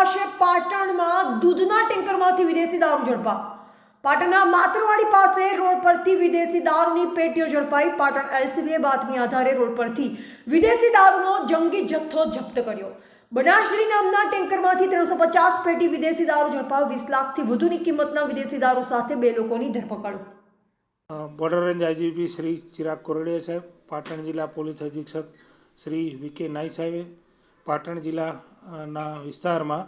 પાસે પાટણમાં દૂધના ટેન્કરમાંથી વિદેશી દારૂ ઝડપા. પાટણના માતરવાડી પાસે રોડ પરથી વિદેશી દારૂની પેટીઓ ઝડપાઈ. પાટણ એલસીબીએ બાતમી આધારે રોડ પરથી વિદેશી દારૂનો જંગી જથ્થો જપ્ત કર્યો. બનાસડેરી નામના ટેન્કરમાંથી 350 પેટી વિદેશી દારૂ ઝડપાયો. 20 લાખથી વધુની કિંમતના વિદેશી દારૂ સાથે 2 લોકોની ધરપકડ. Border range IGP Shri Chirag Kordia સાહેબ, પાટણ જિલ્લા પોલીસ અધિક્ષક શ્રી વીકે નાઈ સાહેબે પાટણ જિલ્લાના વિસ્તારમાં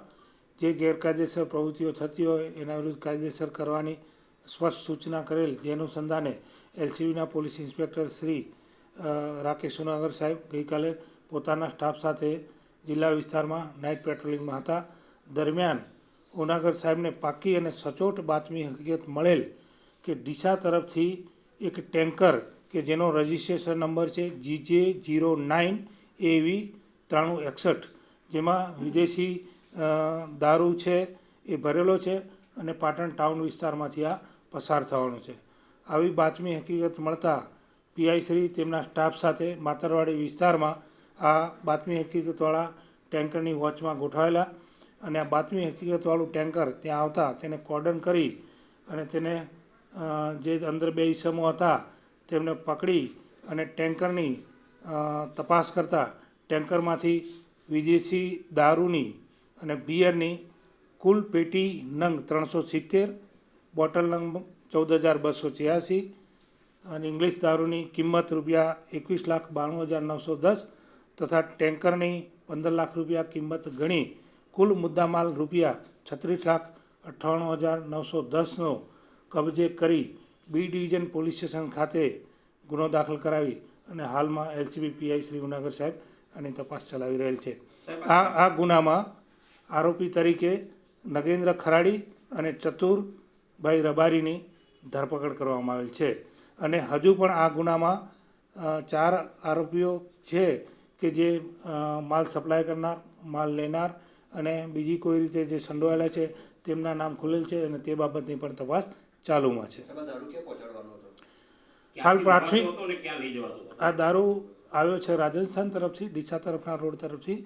જે ગેરકાયદેસર પ્રવૃત્તિઓ થતી હોય એના વિરુદ્ધ કાયદેસર કરવાની સ્પષ્ટ સૂચના કરેલ, જે અનુસંધાને એલસીબીના પોલીસ ઇન્સ્પેક્ટર શ્રી રાકેશ ઉનાગર સાહેબ ગઈકાલે પોતાના સ્ટાફ સાથે જિલ્લા વિસ્તારમાં નાઇટ પેટ્રોલિંગમાં હતા. દરમિયાન ઉનાગર સાહેબને પાકી અને સચોટ બાતમી હકીકત મળેલ કે ડીસા તરફથી એક ટેન્કર કે જેનો રજિસ્ટ્રેશન નંબર છે GJ09AV9361, જેમાં વિદેશી દારૂ છે એ ભરેલો છે અને પાટણ ટાઉન વિસ્તારમાંથી આ પસાર થવાનું છે. આવી બાતમી હકીકત મળતા પીઆઈ શ્રી તેમના સ્ટાફ સાથે માતરવાડી વિસ્તારમાં આ બાતમી હકીકતવાળા ટેન્કરની વોચમાં ગોઠવાયેલા અને આ બાતમી હકીકતવાળું ટેન્કર ત્યાં આવતા તેને કોર્ડન કરી અને તેને જે અંદર 2 ઈસમો હતા તેમને પકડી અને ટેન્કરની તપાસ કરતા ટેન્કરમાંથી વિદેશી દારૂની અને બિયરની કુલ પેટી નંગ 370, બોટલ નંગ 14,286 અને ઇંગ્લિશ દારૂની કિંમત રૂપિયા 21,92,910 તથા ટેન્કરની 15 લાખ રૂપિયા કિંમત ગણી કુલ મુદ્દામાલ રૂપિયા 36,98,910નો કબજે કરી બી ડિવિઝન પોલીસ સ્ટેશન ખાતે ગુનો દાખલ કરાવી અને હાલમાં એલસીબી પીઆઈ શ્રી ઉનાગર સાહેબ આની તપાસ ચલાવી રહેલ છે. આ ગુનામાં આરોપી તરીકે નગેન્દ્ર ખરાડી અને ચતુરભાઈ રબારીની ધરપકડ કરવામાં આવેલ છે અને હજુ પણ આ ગુનામાં 4 આરોપીઓ છે કે જે માલ સપ્લાય કરનાર, માલ લેનાર અને બીજી કોઈ રીતે જે સંડોવાયેલા છે તેમના નામ ખુલેલ છે અને તે બાબતની પણ તપાસ ચાલુમાં છે. હાલ પ્રાથમિક આ દારૂ આવ્યો છે રાજસ્થાન તરફથી, ડીસા તરફના રોડ તરફથી,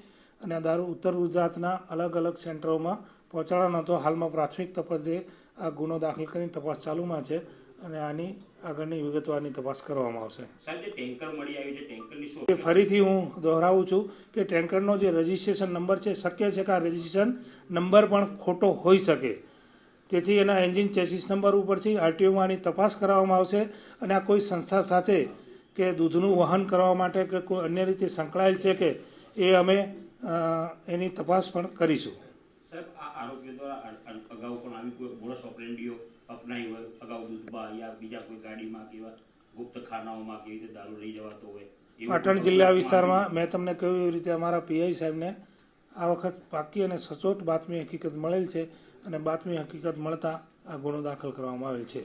અને આ દારૂ ઉત્તર ગુજરાતના અલગ અલગ સેન્ટરોમાં પહોંચાડવાનો હતો. હાલમાં પ્રાથમિક તપાસે આ ગુનો દાખલ કરીને તપાસ ચાલુમાં છે અને આની આગળની વિગતવારની તપાસ કરવામાં આવશે. ફરીથી હું દોહરાવું છું કે ટેન્કરનો જે રજિસ્ટ્રેશન નંબર છે, શક્ય છે કે આ રજિસ્ટ્રેશન નંબર પણ ખોટો હોઈ શકે, તેથી એના એન્જિન ચેસિસ નંબર ઉપરથી આરટીઓમાં આની તપાસ કરવામાં આવશે અને આ કોઈ સંસ્થા સાથે કે દૂધનું વહન કરવા માટે કે કોઈ અન્ય રીતે સંકળાયેલ છે કે એ અમે એની તપાસ પણ કરીશું. સાહેબ, આ આરોપીઓ દ્વારા અગાઉ પણ આવી કોઈ મોડસ ઓપરેન્ડીઓ અપનાવી હોય, અગાઉ દૂધમાં યા બીજા કોઈ ગાડીમાં કે એવા ગુપ્ત ખાનાઓમાં કેવી રીતે દારૂ લઈ જવાતો હોય? પાટણ જિલ્લા વિસ્તારમાં મેં તમને કહ્યું એવી રીતે અમારા પીઆઈ સાહેબને આ વખત પાકી અને સચોટ બાતમી હકીકત મળેલ છે અને બાતમી હકીકત મળતા આ ગુનો દાખલ કરવામાં આવેલ છે.